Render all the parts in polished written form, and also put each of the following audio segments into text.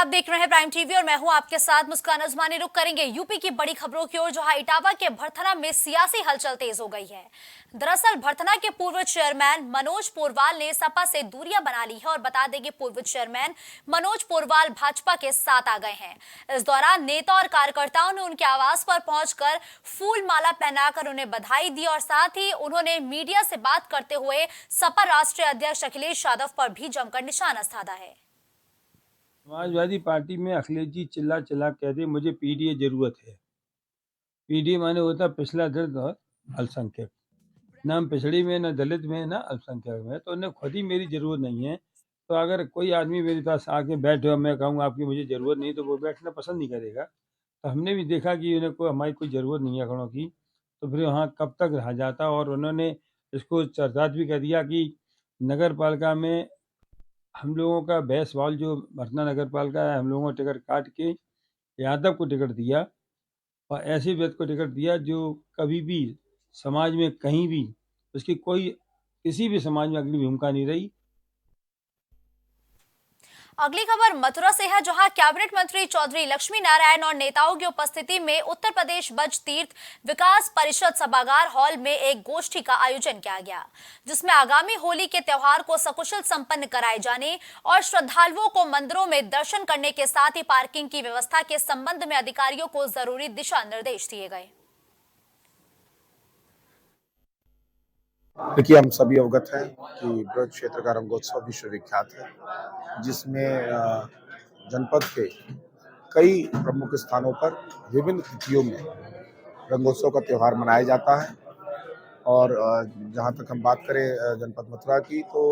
आप देख रहे हैं प्राइम टीवी और मैं हूं आपके साथ मुस्कान अजमानी। रुक करेंगे यूपी की बड़ी खबरों की ओर, जहां इटावा के भरथना में सियासी हलचल तेज हो गई है। दरअसल भरथना के पूर्व चेयरमैन मनोज पोरवाल ने सपा से दूरियां बना ली है और बता दें कि पूर्व चेयरमैन मनोज पोरवाल भाजपा के साथ आ गए हैं। इस दौरान नेता और कार्यकर्ताओं ने उनके आवास पर पहुंचकर फूल माला पहनाकर उन्हें बधाई दी और साथ ही उन्होंने मीडिया से बात करते हुए सपा राष्ट्रीय अध्यक्ष अखिलेश यादव पर भी जमकर निशाना साधा है। समाजवादी पार्टी में अखिलेश जी चिल्ला कहते मुझे पीडीए जरूरत है। पीडीए माने होता पिछला दर्द और अल्पसंख्यक, ना हम पिछड़ी में, ना दलित में, ना अल्पसंख्यक में। तो उन्हें खुद ही मेरी जरूरत नहीं है। तो अगर कोई आदमी मेरे पास आके बैठे और मैं कहूँगा आपकी मुझे जरूरत नहीं, तो वो बैठना पसंद नहीं करेगा। तो हमने भी देखा कि उन्हें कोई हमारी कोई जरूरत नहीं है खड़ों की, तो फिर वहाँ कब तक रहा जाता। और उन्होंने इसको चर्चात भी कर दिया कि नगर पालिका में हम लोगों का बैसवाल जो भरथना नगर पालिका है, हम लोगों को टिकट काट के यादव को टिकट दिया और ऐसे व्यक्ति को टिकट दिया जो कभी भी समाज में कहीं भी उसकी कोई किसी भी समाज में अगली भूमिका नहीं रही। अगली खबर मथुरा से है, जहां कैबिनेट मंत्री चौधरी लक्ष्मी नारायण और नेताओं की उपस्थिति में उत्तर प्रदेश बज तीर्थ विकास परिषद सभागार हॉल में एक गोष्ठी का आयोजन किया गया, जिसमें आगामी होली के त्योहार को सकुशल संपन्न कराए जाने और श्रद्धालुओं को मंदिरों में दर्शन करने के साथ ही पार्किंग की व्यवस्था के संबंध में अधिकारियों को जरूरी दिशा निर्देश दिए गए। देखिए, हम सभी अवगत हैं कि ब्रज क्षेत्र का रंगोत्सव विश्वविख्यात है, जिसमें जनपद के कई प्रमुख स्थानों पर विभिन्न तिथियों में रंगोत्सव का त्यौहार मनाया जाता है। और जहाँ तक हम बात करें जनपद मथुरा की, तो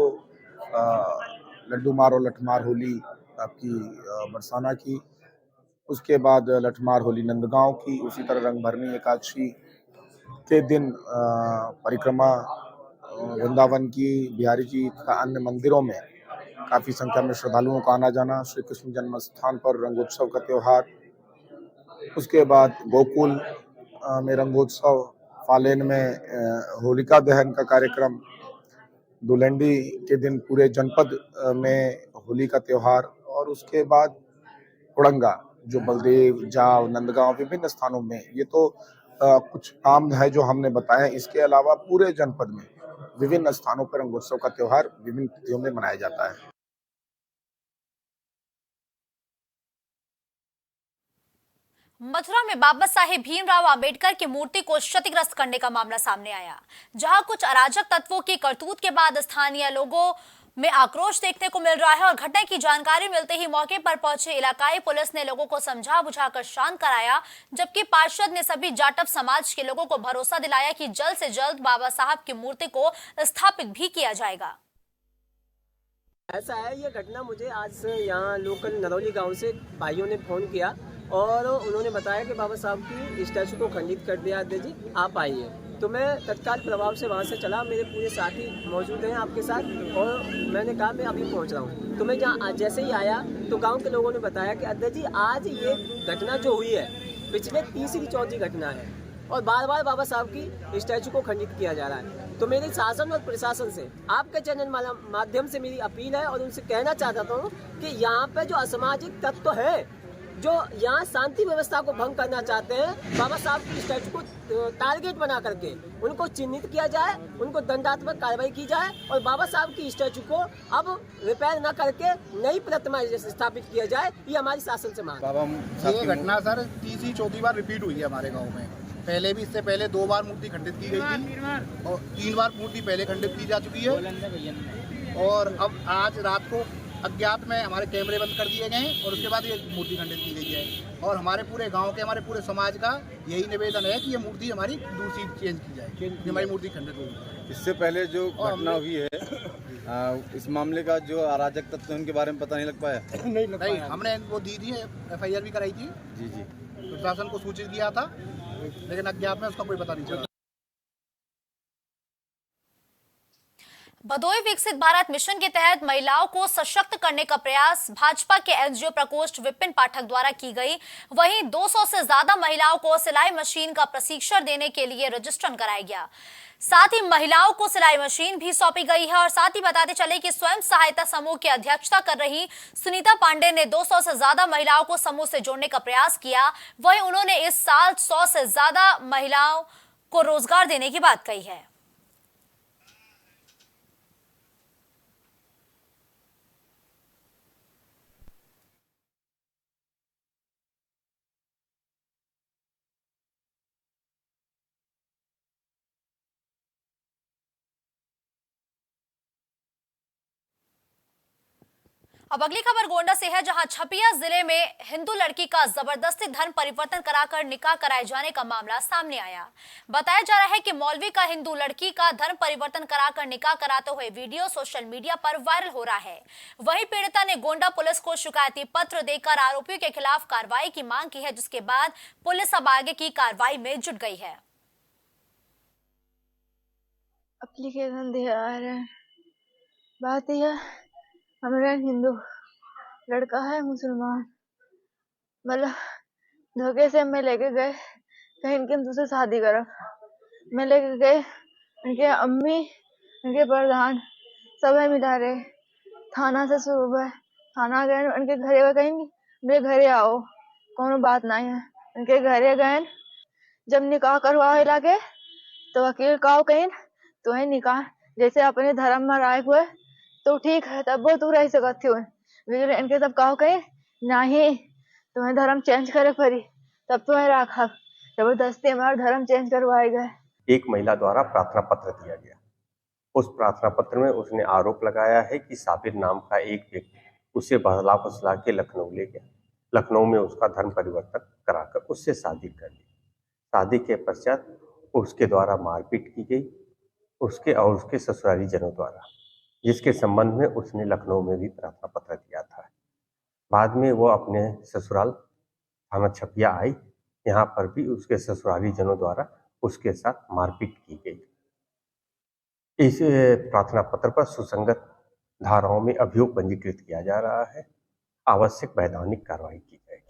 लड्डू मार और लठमार होली आपकी बरसाना की, उसके बाद लठमार होली नंदगांव की, उसी तरह रंगभरनी एकादशी के दिन परिक्रमा वृंदावन की, बिहारी जी तथा अन्य मंदिरों में काफी संख्या में श्रद्धालुओं का आना जाना, श्री कृष्ण जन्म स्थान पर रंगोत्सव का त्योहार, उसके बाद गोकुल में रंगोत्सव, फालेन में होलिका दहन का कार्यक्रम, दुलंडी के दिन पूरे जनपद में होली का त्योहार, और उसके बाद उड़ंगा जो बलदेव, जाव, नंदगांव विभिन्न स्थानों में। ये तो कुछ काम है जो हमने बताया। इसके अलावा पूरे जनपद में विभिन्न स्थानों पर रंगोत्सव का त्योहार विभिन्न तिथियों में मनाया जाता है। मथुरा में बाबा साहेब भीमराव अंबेडकर की मूर्ति को क्षतिग्रस्त करने का मामला सामने आया, जहां कुछ अराजक तत्वों की करतूत के बाद स्थानीय लोगों में आक्रोश देखने को मिल रहा है। और घटना की जानकारी मिलते ही मौके पर पहुंचे इलाकाई पुलिस ने लोगों को समझा बुझाकर शांत कराया, जबकि पार्षद ने सभी जाटव समाज के लोगों को भरोसा दिलाया कि जल्द से जल्द बाबा साहब की मूर्ति को स्थापित भी किया जाएगा। ऐसा है, ये घटना मुझे आज यहाँ लोकल नरौली गांव से भाइयों ने फोन किया और उन्होंने बताया कि बाबा साहब की स्टैचू को खंडित कर दिया अध्यक्ष जी, आप आइए। तो मैं तत्काल प्रभाव से वहाँ से चला, मेरे पूरे साथी मौजूद हैं आपके साथ, और मैंने कहा मैं अभी पहुँच रहा हूँ। तो मैं जहाँ जैसे ही आया तो गाँव के लोगों ने बताया कि अध्यक्ष जी आज ये घटना जो हुई है पिछले तीसरी चौथी घटना है और बार बार बाबा साहब की स्टैचू को खंडित किया जा रहा है। तो मेरी शासन और प्रशासन से आपके चैनल माध्यम से मेरी अपील है और उनसे कहना चाहता हूँ कि यहाँ पे जो असामाजिक तत्व है जो यहाँ शांति व्यवस्था को भंग करना चाहते हैं, बाबा साहब की स्टैचू को टारगेट बना करके उनको चिन्हित किया जाए, उनको दंडात्मक कार्रवाई की जाए और बाबा साहब की स्टैचू को अब रिपेयर न करके नई प्रतिमा स्थापित किया जाए। ये हमारी शासन से मांग। ये घटना सर तीसरी चौथी बार रिपीट हुई है हमारे गाँव में। पहले भी, इससे पहले 2 बार मूर्ति खंडित की गई थी और 3 बार मूर्ति पहले खंडित की जा चुकी है। और अब आज रात को अज्ञात में हमारे कैमरे बंद कर दिए गए हैं और उसके बाद ये मूर्ति खंडित की गई है। और हमारे पूरे गांव के, हमारे पूरे समाज का यही निवेदन है कि ये मूर्ति हमारी दूसरी चेंज की जाए, कि हमारी मूर्ति खंडित होगी। इससे पहले जो घटना हुई है इस मामले का जो अराजक तत्व उनके बारे में पता नहीं लग पाया। नहीं, हमने वो दी थी, FIR भी कराई थी, जी जी, प्रशासन को सूचित किया था, लेकिन अज्ञात में उसका कोई पता नहीं चला। भदोही विकसित भारत मिशन के तहत महिलाओं को सशक्त करने का प्रयास भाजपा के एसडीओ प्रकोष्ठ विपिन पाठक द्वारा की गई। वहीं 200 से ज्यादा महिलाओं को सिलाई मशीन का प्रशिक्षण देने के लिए रजिस्ट्रेशन कराया गया। साथ ही महिलाओं को सिलाई मशीन भी सौंपी गई है। और साथ ही बताते चले कि स्वयं सहायता समूह की अध्यक्षता कर रही सुनीता पांडे ने 200 से ज्यादा महिलाओं को समूह से जोड़ने का प्रयास किया। वहीं उन्होंने इस साल 100 से ज्यादा महिलाओं को रोजगार देने की बात कही है। अब अगली खबर गोंडा से है, जहां छपिया जिले में हिंदू लड़की का जबरदस्ती धर्म परिवर्तन कराकर निकाह कराए जाने का मामला सामने आया। बताया जा रहा है कि मौलवी का हिंदू लड़की का धर्म परिवर्तन कराकर निकाह कराते हुए वीडियो सोशल मीडिया पर वायरल हो रहा है। वहीं पीड़िता ने गोंडा पुलिस को शिकायती पत्र देकर आरोपियों के खिलाफ कार्रवाई की मांग की है, जिसके बाद पुलिस अब आगे की कार्रवाई में जुट गई है। एप्लीकेशन दे आ रहे हैं। बात यह हमारा हिंदू लड़का है मुसलमान, मतलब धोखे से मैं लेके गए कहीं इनके दूसरे शादी करो। मैं लेके गए, इनके अम्मी इनके प्रधान सब है मिला रहे थाना से शुरू हुआ। थाना गए, इनके घरे गए, कहीं मेरे घरे आओ, कोनो बात नहीं है। इनके घरे गए, जब निकाह करवाए लागे तो वकील कहो कहीं तो है निकाह जैसे अपने धर्म में राय हुए तो ठीक है, तब वो तू रह सकती हो। इनके तब कहो कहीं नहीं, तुम्हें धर्म चेंज करे पड़ी तब तुम्हें रखा। जबरदस्ती हमारा धर्म चेंज करवाए गए। एक महिला द्वारा प्रार्थना पत्र दिया गया। उस प्रार्थना पत्र में उसने आरोप लगाया है कि साबिर नाम का एक व्यक्ति उसे बहला फुसला के लखनऊ ले गया। लखनऊ में उसका धर्म परिवर्तन कराकर उससे शादी कर ली। शादी के पश्चात उसके द्वारा मारपीट की गई, उसके और उसके ससुराली जनों द्वारा, जिसके संबंध में उसने लखनऊ में भी प्रार्थना पत्र दिया था। बाद में वो अपने ससुराल थाना छपिया आई, यहाँ पर भी उसके ससुराली जनों द्वारा उसके साथ मारपीट की गई। इस प्रार्थना पत्र पर सुसंगत धाराओं में अभियोग पंजीकृत किया जा रहा है। आवश्यक वैधानिक कार्रवाई की जाएगी।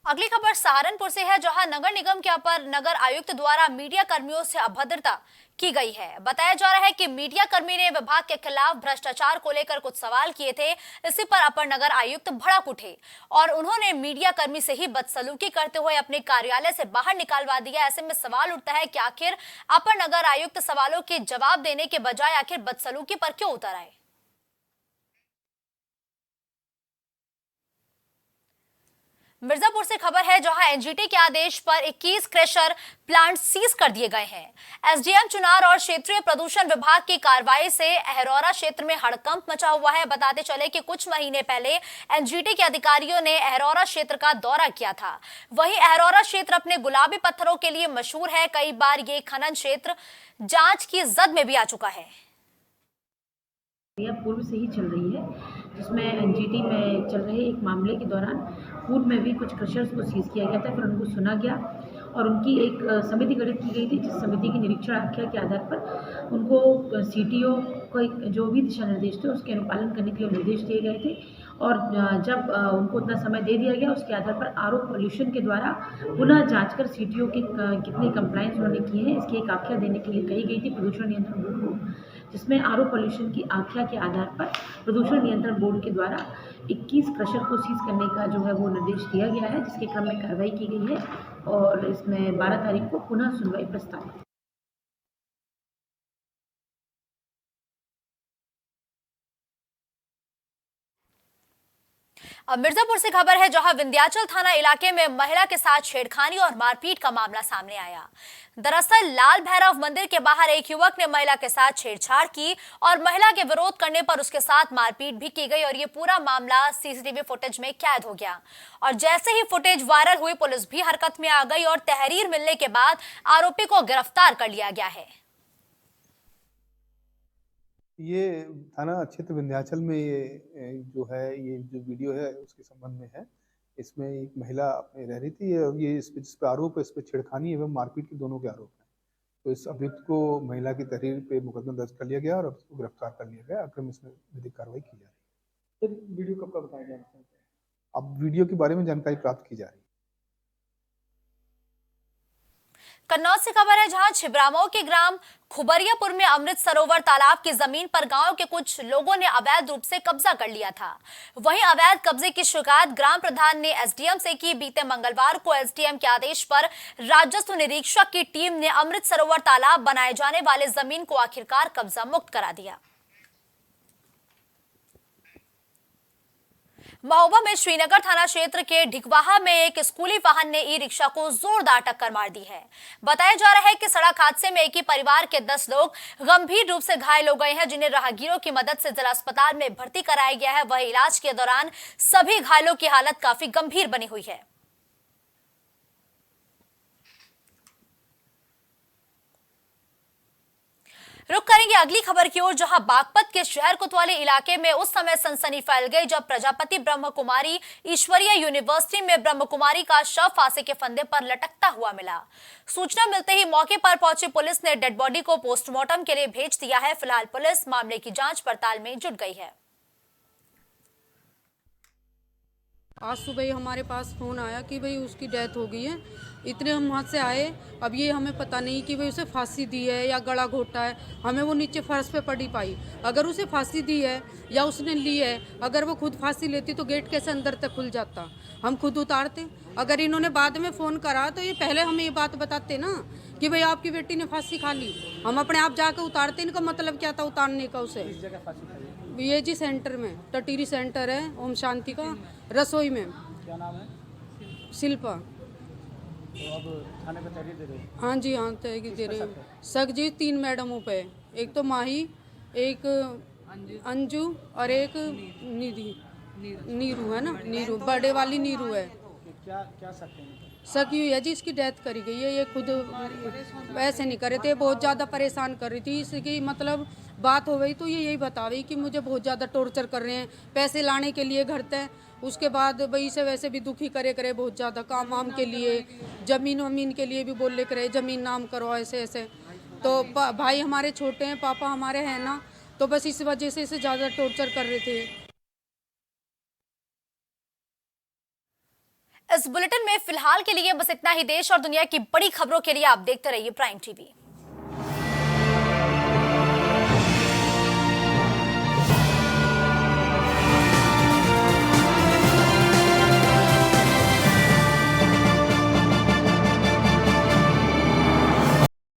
अगली खबर सहारनपुर से है, जहां नगर निगम के अपर नगर आयुक्त द्वारा मीडिया कर्मियों से अभद्रता की गई है। बताया जा रहा है कि मीडिया कर्मी ने विभाग के खिलाफ भ्रष्टाचार को लेकर कुछ सवाल किए थे। इसी पर अपर नगर आयुक्त भड़क उठे और उन्होंने मीडिया कर्मी से ही बदसलूकी करते हुए अपने कार्यालय से बाहर निकालवा दिया। ऐसे में सवाल उठता है कि आखिर अपर नगर आयुक्त सवालों के जवाब देने के बजाय आखिर बदसलूकी पर क्यों उतर आए। मिर्जापुर से खबर है, जहां एनजीटी के आदेश पर 21 क्रशर प्लांट सीज कर दिए गए हैं। एसडीएम चुनार और क्षेत्रीय प्रदूषण विभाग की कार्रवाई से अहरौरा क्षेत्र में हड़कंप मचा हुआ है। बताते चले कि कुछ महीने पहले एनजीटी के अधिकारियों ने अहरौरा क्षेत्र का दौरा किया था। वहीं अहरौरा क्षेत्र अपने गुलाबी पत्थरों के लिए मशहूर है। कई बार ये खनन क्षेत्र जांच की जद में भी आ चुका है। पूर्व से ही चल रही है, जिसमें एनजीटी में चल रहे एक मामले के दौरान पूर्व में भी कुछ क्रशर्स को सीज किया गया था। फिर उनको सुना गया और उनकी एक समिति गठित की गई थी, जिस समिति की निरीक्षण आख्या के आधार पर उनको सीटीओ को जो भी दिशा निर्देश थे उसके अनुपालन करने के लिए निर्देश दिए गए थे। और जब उनको उतना समय दे दिया गया, उसके आधार पर आरओ पॉल्यूशन के द्वारा पुनः जांच कर सीटीओ के कितने कंप्लायंस उन्होंने किए हैं इसकी एक आख्या देने के लिए कही गई थी प्रदूषण नियंत्रण बोर्ड को, जिसमें आरओ पॉल्यूशन की आख्या के आधार पर प्रदूषण नियंत्रण बोर्ड के द्वारा 21 क्रशर को सीज करने का जो है वो निर्देश दिया गया है, जिसके क्रम में कार्रवाई की गई है और इसमें 12 तारीख को पुनः सुनवाई प्रस्तावित। अब मिर्जापुर से खबर है, जहां विंध्याचल थाना इलाके में महिला के साथ छेड़खानी और मारपीट का मामला सामने आया। दरअसल लाल भैरव मंदिर के बाहर एक युवक ने महिला के साथ छेड़छाड़ की और महिला के विरोध करने पर उसके साथ मारपीट भी की गई और ये पूरा मामला सीसीटीवी फुटेज में कैद हो गया। और जैसे ही फुटेज वायरल हुई, पुलिस भी हरकत में आ गई और तहरीर मिलने के बाद आरोपी को गिरफ्तार कर लिया गया है। ये थाना क्षेत्र विंध्याचल में ये जो वीडियो है उसके संबंध में है। इसमें एक महिला अपने रह रही थी और ये जिस पे आरोप है, इस पे छेड़खानी एवं मारपीट के दोनों के आरोप हैं। तो इस अभियुक्त को महिला की तहरीर पे मुकदमा दर्ज कर लिया गया और अब उसको गिरफ्तार कर लिया गया। अग्रिम इसमें विधिक कार्रवाई की जा रही है। वीडियो कब का बताया गया? अब वीडियो के बारे में जानकारी प्राप्त की जा रही है। कन्नौज से खबर है, जहां छिबरामऊ के ग्राम खुबरियापुर में अमृत सरोवर तालाब की जमीन पर गांव के कुछ लोगों ने अवैध रूप से कब्जा कर लिया था। वहीं अवैध कब्जे की शिकायत ग्राम प्रधान ने एसडीएम से की। बीते मंगलवार को एसडीएम के आदेश पर राजस्व निरीक्षक की टीम ने अमृत सरोवर तालाब बनाए जाने वाले जमीन को आखिरकार कब्जा मुक्त करा दिया। महोबा में श्रीनगर थाना क्षेत्र के ढिकवाहा में एक स्कूली वाहन ने ई रिक्शा को जोरदार टक्कर मार दी है। बताया जा रहा है कि सड़क हादसे में एक ही परिवार के 10 लोग गंभीर रूप से घायल हो गए हैं, जिन्हें राहगीरों की मदद से जिला अस्पताल में भर्ती कराया गया है। वहीं इलाज के दौरान सभी घायलों की हालत काफी गंभीर बनी हुई है। रुक करेंगे अगली खबर की ओर, जहां बागपत के शहर कोतवाली इलाके में उस समय सनसनी फैल गई जब प्रजापति ब्रह्म कुमारी ईश्वरीय यूनिवर्सिटी में ब्रह्म कुमारी का शव फांसी के फंदे पर लटकता हुआ मिला। सूचना मिलते ही मौके पर पहुंची पुलिस ने डेड बॉडी को पोस्टमार्टम के लिए भेज दिया है। फिलहाल पुलिस मामले की जांच पड़ताल में जुट गई है। आज सुबह हमारे पास फ़ोन आया कि भाई उसकी डेथ हो गई है। इतने हम वहाँ से आए, अब ये हमें पता नहीं कि भाई उसे फांसी दी है या गला घोटा है। हमें वो नीचे फर्श पे पड़ी पाई। अगर उसे फांसी दी है या उसने ली है, अगर वो खुद फांसी लेती तो गेट कैसे अंदर तक खुल जाता, हम खुद उतारते। अगर इन्होंने बाद में फ़ोन करा तो ये पहले हमें ये बात बताते ना कि भाई आपकी बेटी ने फांसी खा ली, हम अपने आप जाकर उतारते। इनका मतलब क्या था उतारने का उसे? ये जी सेंटर में, टटीरी सेंटर है ओम शांति का, रसोई में। क्या नाम है? शिल्पा। तो अब थाने पे तहरीर दे रहे हो? हाँ जी, हाँ तहरीर दे रहे हैं। सक जी 3 मैडमों पे, एक तो माही, एक अंजू और एक निधि, नीरू है ना, नीरू, बड़े वाली नीरू है। क्या क्या सकते हैं? शक यूँ है जी इसकी डेथ करी गई है। ये खुद वैसे नहीं कर रहे थे, बहुत ज़्यादा परेशान कर रही थी। इसकी मतलब बात हो गई तो ये यही बता रही कि मुझे बहुत ज़्यादा टॉर्चर कर रहे हैं, पैसे लाने के लिए घर तक। उसके बाद भाई से वैसे भी दुखी करे बहुत ज़्यादा, काम वाम के लिए, ज़मीन वमीन के लिए भी बोले करे, ज़मीन नाम करो ऐसे ऐसे। तो भाई हमारे छोटे हैं, पापा हमारे हैं ना, तो बस इस वजह से इसे ज़्यादा टॉर्चर कर रहे थे। इस बुलेटिन में फिलहाल के लिए बस इतना ही। देश और दुनिया की बड़ी खबरों के लिए आप देखते रहिए प्राइम टीवी।